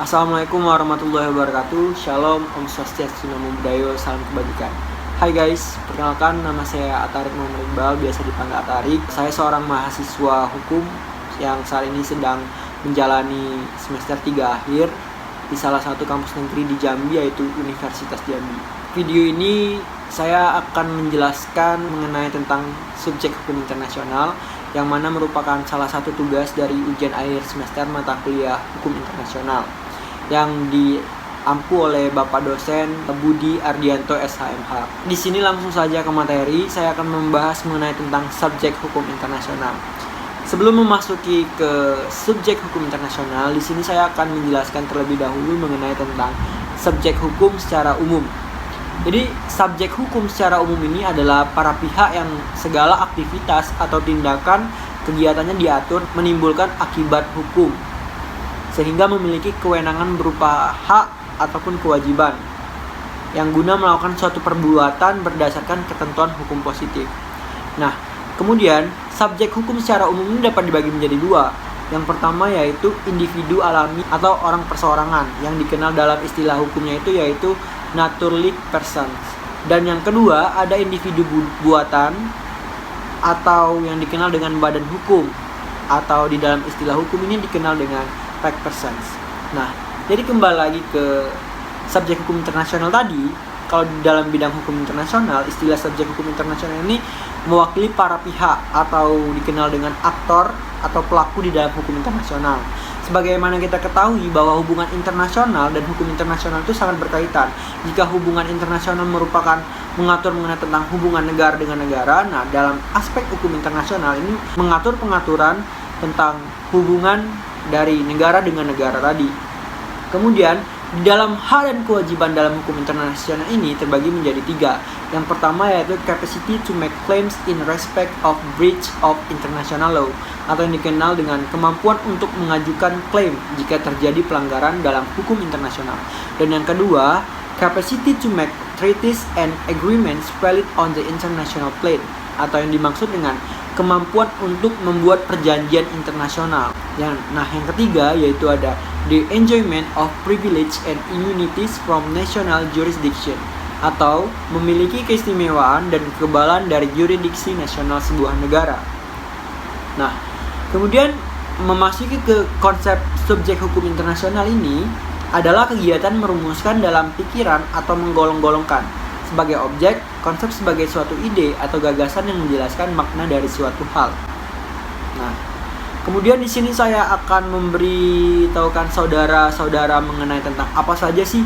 Assalamualaikum warahmatullahi wabarakatuh. Shalom, Om Swastiastu, Namo Buddhaya, salam kebajikan. Hai guys, perkenalkan nama saya Atarik Muhammad Iqbal, biasa dipanggil Atarik. Saya seorang mahasiswa hukum yang saat ini sedang menjalani semester 3 akhir di salah satu kampus negeri di Jambi, yaitu Universitas Jambi. Video ini saya akan menjelaskan mengenai tentang subjek hukum internasional, yang mana merupakan salah satu tugas dari ujian akhir semester mata kuliah hukum internasional yang diampu oleh Bapak dosen Budi Ardianto SHMH. Di sini langsung saja ke materi, saya akan membahas mengenai tentang subjek hukum internasional. Sebelum memasuki ke subjek hukum internasional, di sini saya akan menjelaskan terlebih dahulu mengenai tentang subjek hukum secara umum. Jadi, subjek hukum secara umum ini adalah para pihak yang segala aktivitas atau tindakan kegiatannya diatur menimbulkan akibat hukum, sehingga memiliki kewenangan berupa hak ataupun kewajiban yang guna melakukan suatu perbuatan berdasarkan ketentuan hukum positif. Nah, kemudian subjek hukum secara umum ini dapat dibagi menjadi dua. Yang pertama yaitu individu alami atau orang perseorangan, yang dikenal dalam istilah hukumnya itu yaitu naturally persons. Dan yang kedua ada individu buatan atau yang dikenal dengan badan hukum, atau di dalam istilah hukum ini dikenal dengan fact persons. Nah, jadi kembali lagi ke subjek hukum internasional tadi. Kalau di dalam bidang hukum internasional, istilah subjek hukum internasional ini mewakili para pihak atau dikenal dengan aktor atau pelaku di dalam hukum internasional. Sebagaimana kita ketahui bahwa hubungan internasional dan hukum internasional itu sangat berkaitan. Jika hubungan internasional merupakan mengatur mengenai tentang hubungan negara dengan negara, nah dalam aspek hukum internasional ini mengatur pengaturan tentang hubungan dari negara dengan negara tadi. Kemudian di dalam hak dan kewajiban dalam hukum internasional ini terbagi menjadi tiga. Yang pertama yaitu capacity to make claims in respect of breach of international law, atau yang dikenal dengan kemampuan untuk mengajukan klaim jika terjadi pelanggaran dalam hukum internasional. Dan yang kedua, capacity to make treaties and agreements valid on the international plane, atau yang dimaksud dengan kemampuan untuk membuat perjanjian internasional. Yang ketiga yaitu ada the enjoyment of privilege and immunities from national jurisdiction, atau memiliki keistimewaan dan kekebalan dari yurisdiksi nasional sebuah negara. Nah, kemudian memasuki ke konsep subjek hukum internasional ini adalah kegiatan merumuskan dalam pikiran atau menggolong-golongkan sebagai objek, konsep sebagai suatu ide atau gagasan yang menjelaskan makna dari suatu hal. Nah, kemudian di sini saya akan memberitahukan saudara-saudara mengenai tentang apa saja sih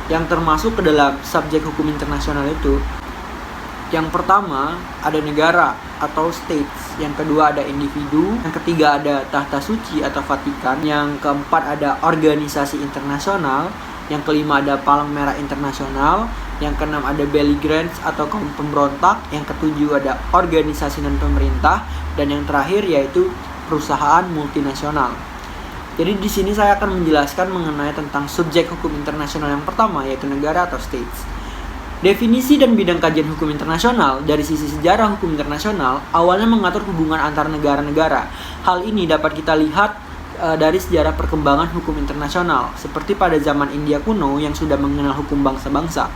yang termasuk ke dalam subjek hukum internasional itu. Yang pertama ada negara atau states, yang kedua ada individu, yang ketiga ada tahta suci atau Vatikan, yang keempat ada organisasi internasional, yang kelima ada palang merah internasional, yang keenam ada belligerents atau kaum pemberontak, yang ketujuh ada organisasi non pemerintah, dan yang terakhir yaitu perusahaan multinasional. Jadi di sini saya akan menjelaskan mengenai tentang subjek hukum internasional yang pertama yaitu negara atau states. Definisi dan bidang kajian hukum internasional dari sisi sejarah hukum internasional awalnya mengatur hubungan antar negara-negara. Hal ini dapat kita lihat dari sejarah perkembangan hukum internasional, seperti pada zaman India kuno yang sudah mengenal hukum bangsa-bangsa.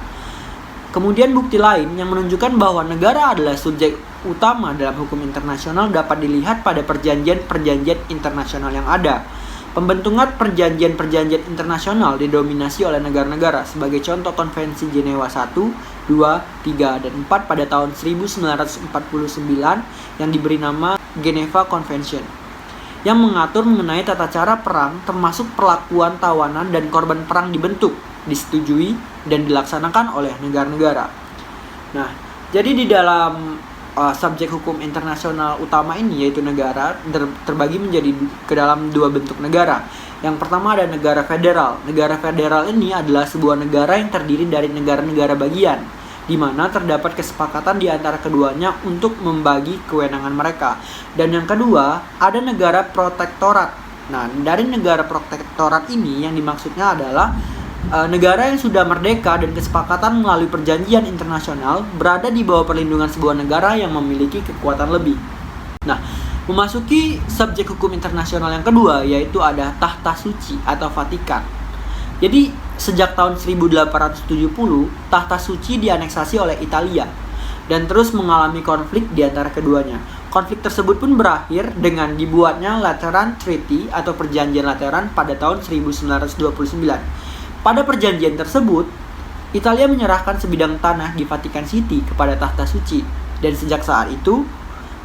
Kemudian bukti lain yang menunjukkan bahwa negara adalah subjek utama dalam hukum internasional dapat dilihat pada perjanjian-perjanjian internasional yang ada. Pembentukan perjanjian-perjanjian internasional didominasi oleh negara-negara, sebagai contoh Konvensi Jenewa 1, 2, 3, dan 4 pada tahun 1949 yang diberi nama Geneva Convention, yang mengatur mengenai tata cara perang termasuk perlakuan tawanan dan korban perang dibentuk, disetujui, dan dilaksanakan oleh negara-negara. Nah, jadi di dalam subjek hukum internasional utama ini yaitu negara terbagi menjadi ke dalam dua bentuk negara. Yang pertama ada negara federal. Negara federal ini adalah sebuah negara yang terdiri dari negara-negara bagian, di mana terdapat kesepakatan di antara keduanya untuk membagi kewenangan mereka. Dan yang kedua ada negara protektorat. Nah, dari negara protektorat ini yang dimaksudnya adalah negara yang sudah merdeka dan kesepakatan melalui perjanjian internasional berada di bawah perlindungan sebuah negara yang memiliki kekuatan lebih. Nah, memasuki subjek hukum internasional yang kedua yaitu ada tahta suci atau Vatikan. Jadi sejak tahun 1870, tahta suci dianeksasi oleh Italia dan terus mengalami konflik di antara keduanya. Konflik tersebut pun berakhir dengan dibuatnya Lateran Treaty atau Perjanjian Lateran pada tahun 1929. Pada perjanjian tersebut, Italia menyerahkan sebidang tanah di Vatikan City kepada tahta suci, dan sejak saat itu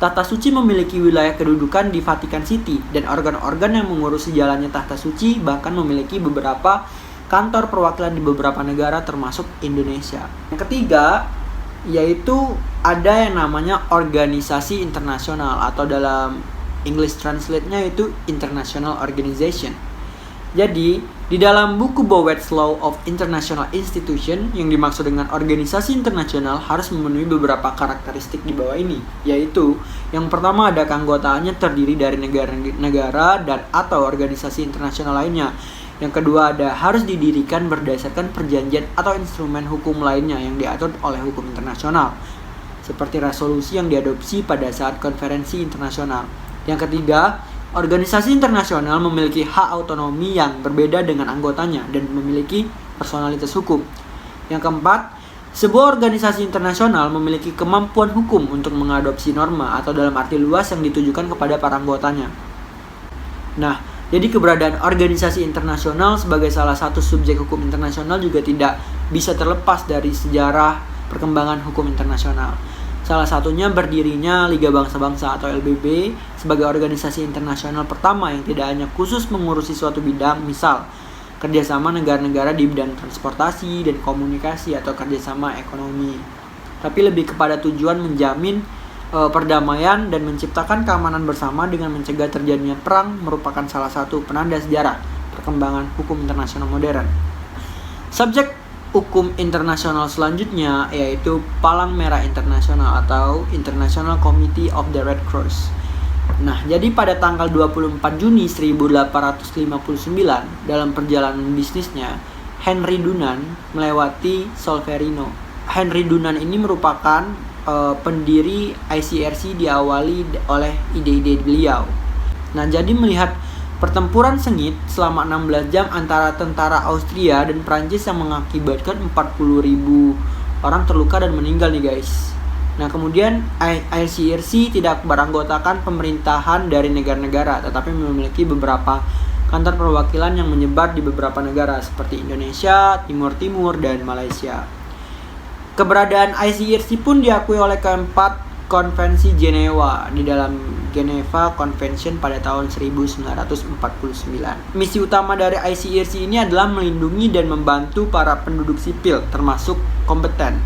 tahta suci memiliki wilayah kedudukan di Vatikan City, dan organ-organ yang mengurusi jalannya tahta suci bahkan memiliki beberapa kantor perwakilan di beberapa negara termasuk Indonesia. Yang ketiga, yaitu ada yang namanya organisasi internasional, atau dalam English translate-nya itu International Organization. Jadi, di dalam buku Bowett's Law of International Institution, yang dimaksud dengan organisasi internasional harus memenuhi beberapa karakteristik di bawah ini, yaitu yang pertama ada keanggotaannya terdiri dari negara-negara dan atau organisasi internasional lainnya. Yang kedua ada harus didirikan berdasarkan perjanjian atau instrumen hukum lainnya yang diatur oleh hukum internasional, seperti resolusi yang diadopsi pada saat konferensi internasional. Yang ketiga, organisasi internasional memiliki hak autonomi yang berbeda dengan anggotanya dan memiliki personalitas hukum. Yang keempat, sebuah organisasi internasional memiliki kemampuan hukum untuk mengadopsi norma atau dalam arti luas yang ditujukan kepada para anggotanya. Nah, jadi keberadaan organisasi internasional sebagai salah satu subjek hukum internasional juga tidak bisa terlepas dari sejarah perkembangan hukum internasional. Salah satunya berdirinya Liga Bangsa-Bangsa atau LBB sebagai organisasi internasional pertama yang tidak hanya khusus mengurusi suatu bidang, misal kerjasama negara-negara di bidang transportasi dan komunikasi atau kerjasama ekonomi, tapi lebih kepada tujuan menjamin perdamaian dan menciptakan keamanan bersama dengan mencegah terjadinya perang, merupakan salah satu penanda sejarah perkembangan hukum internasional modern. Subjek hukum internasional selanjutnya yaitu Palang Merah Internasional atau International Committee of the Red Cross. Nah, jadi pada tanggal 24 Juni 1859 dalam perjalanan bisnisnya, Henry Dunant melewati Solferino. Henry Dunant ini merupakan pendiri ICRC, diawali oleh ide-ide beliau. Nah, jadi melihat pertempuran sengit selama 16 jam antara tentara Austria dan Prancis yang mengakibatkan 40.000 orang terluka dan meninggal nih guys. Nah, kemudian ICRC tidak beranggotakan pemerintahan dari negara-negara, tetapi memiliki beberapa kantor perwakilan yang menyebar di beberapa negara seperti Indonesia, Timur Timur, dan Malaysia. Keberadaan ICRC pun diakui oleh keempat Konvensi Jenewa di dalam Geneva Convention pada tahun 1949. Misi utama dari ICRC ini adalah melindungi dan membantu para penduduk sipil termasuk kompeten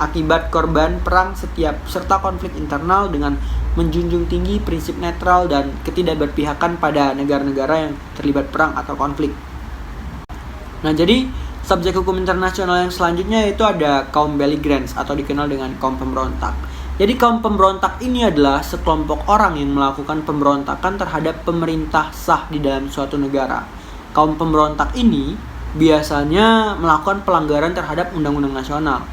akibat korban perang serta konflik internal dengan menjunjung tinggi prinsip netral dan ketidakberpihakan pada negara-negara yang terlibat perang atau konflik. Nah, jadi subjek hukum internasional yang selanjutnya yaitu ada kaum belligerents atau dikenal dengan kaum pemberontak. Jadi kaum pemberontak ini adalah sekelompok orang yang melakukan pemberontakan terhadap pemerintah sah di dalam suatu negara. Kaum pemberontak ini biasanya melakukan pelanggaran terhadap undang-undang nasional.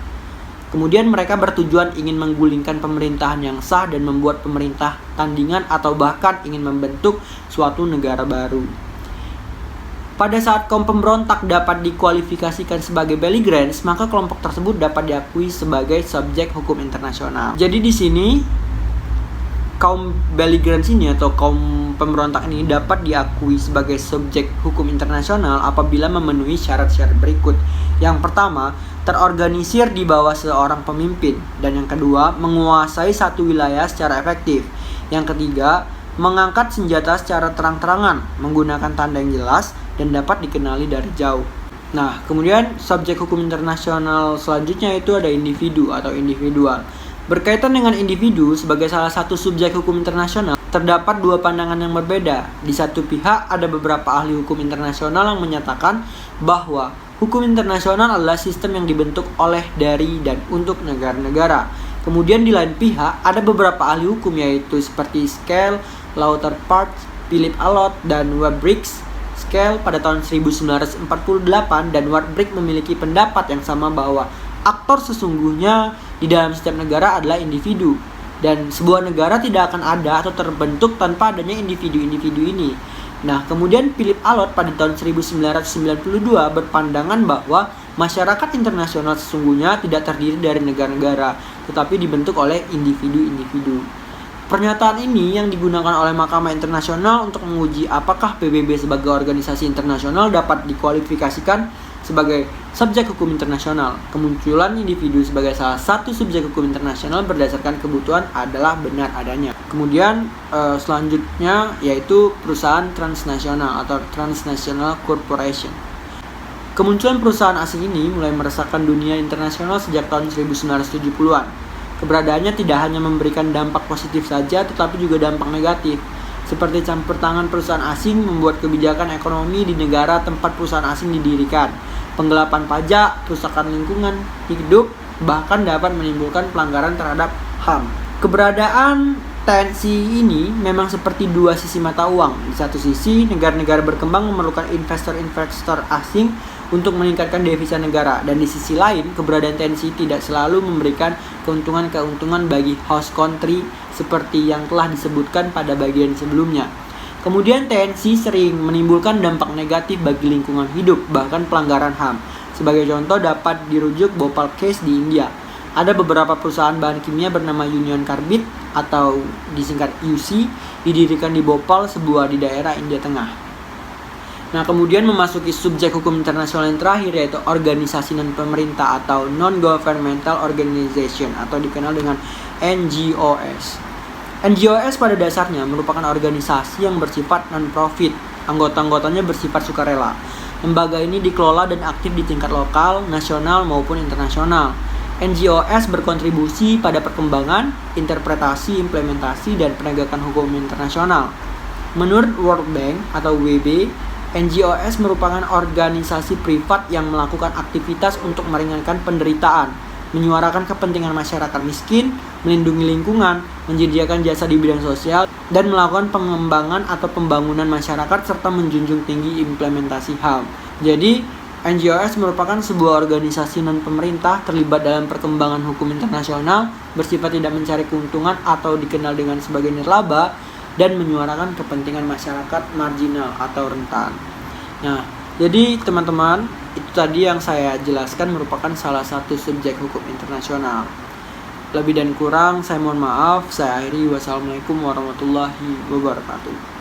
Kemudian mereka bertujuan ingin menggulingkan pemerintahan yang sah dan membuat pemerintah tandingan atau bahkan ingin membentuk suatu negara baru. Pada saat kaum pemberontak dapat dikualifikasikan sebagai belligerents, maka kelompok tersebut dapat diakui sebagai subjek hukum internasional. Jadi di sini kaum belligerents ini atau kaum pemberontak ini dapat diakui sebagai subjek hukum internasional apabila memenuhi syarat-syarat berikut. Yang pertama, terorganisir di bawah seorang pemimpin, dan yang kedua, menguasai satu wilayah secara efektif. Yang ketiga, mengangkat senjata secara terang-terangan menggunakan tanda yang jelas dan dapat dikenali dari jauh. Nah, kemudian subjek hukum internasional selanjutnya itu ada individu atau individual. Berkaitan dengan individu sebagai salah satu subjek hukum internasional, terdapat dua pandangan yang berbeda. Di satu pihak ada beberapa ahli hukum internasional yang menyatakan bahwa hukum internasional adalah sistem yang dibentuk oleh, dari, dan untuk negara-negara. Kemudian di lain pihak ada beberapa ahli hukum yaitu seperti Scale, Lauterpacht, Philip Allott, dan Webriggs. Scale pada tahun 1948 dan Webriggs memiliki pendapat yang sama bahwa aktor sesungguhnya di dalam setiap negara adalah individu, dan sebuah negara tidak akan ada atau terbentuk tanpa adanya individu-individu ini. Nah, kemudian Philip Allott pada tahun 1992 berpandangan bahwa masyarakat internasional sesungguhnya tidak terdiri dari negara-negara, tetapi dibentuk oleh individu-individu. Pernyataan ini yang digunakan oleh Mahkamah Internasional untuk menguji apakah PBB sebagai organisasi internasional dapat dikualifikasikan sebagai subjek hukum internasional. Kemunculan individu sebagai salah satu subjek hukum internasional berdasarkan kebutuhan adalah benar adanya. Kemudian selanjutnya yaitu perusahaan transnasional atau transnational corporation. Kemunculan perusahaan asing ini mulai meresahkan dunia internasional sejak tahun 1970-an. Keberadaannya tidak hanya memberikan dampak positif saja, tetapi juga dampak negatif, seperti campur tangan perusahaan asing membuat kebijakan ekonomi di negara tempat perusahaan asing didirikan, penggelapan pajak, kerusakan lingkungan hidup, bahkan dapat menimbulkan pelanggaran terhadap HAM. Keberadaan TNI ini memang seperti dua sisi mata uang. Di satu sisi, negara-negara berkembang memerlukan investor-investor asing untuk meningkatkan devisa negara, dan di sisi lain, keberadaan TNI tidak selalu memberikan keuntungan-keuntungan bagi host country seperti yang telah disebutkan pada bagian sebelumnya. Kemudian TNI sering menimbulkan dampak negatif bagi lingkungan hidup, bahkan pelanggaran HAM. Sebagai contoh dapat dirujuk Bhopal Case di India. Ada beberapa perusahaan bahan kimia bernama Union Carbide atau disingkat UC didirikan di Bhopal, sebuah di daerah India Tengah. Nah, kemudian memasuki subjek hukum internasional yang terakhir, yaitu organisasi non-pemerintah atau non-governmental organization atau dikenal dengan NGOs. NGOs pada dasarnya merupakan organisasi yang bersifat non-profit. Anggota-anggotanya bersifat sukarela. Lembaga ini dikelola dan aktif di tingkat lokal, nasional maupun internasional. NGOs berkontribusi pada perkembangan, interpretasi, implementasi, dan penegakan hukum internasional. Menurut World Bank atau WB, NGOs merupakan organisasi privat yang melakukan aktivitas untuk meringankan penderitaan, menyuarakan kepentingan masyarakat miskin, melindungi lingkungan, menyediakan jasa di bidang sosial, dan melakukan pengembangan atau pembangunan masyarakat serta menjunjung tinggi implementasi HAM. Jadi, NGOs merupakan sebuah organisasi non-pemerintah terlibat dalam perkembangan hukum internasional, bersifat tidak mencari keuntungan atau dikenal dengan sebagai nirlaba, dan menyuarakan kepentingan masyarakat marginal atau rentan. Nah, jadi teman-teman, itu tadi yang saya jelaskan merupakan salah satu subjek hukum internasional. Lebih dan kurang saya mohon maaf. Saya akhiri. Wassalamualaikum warahmatullahi wabarakatuh.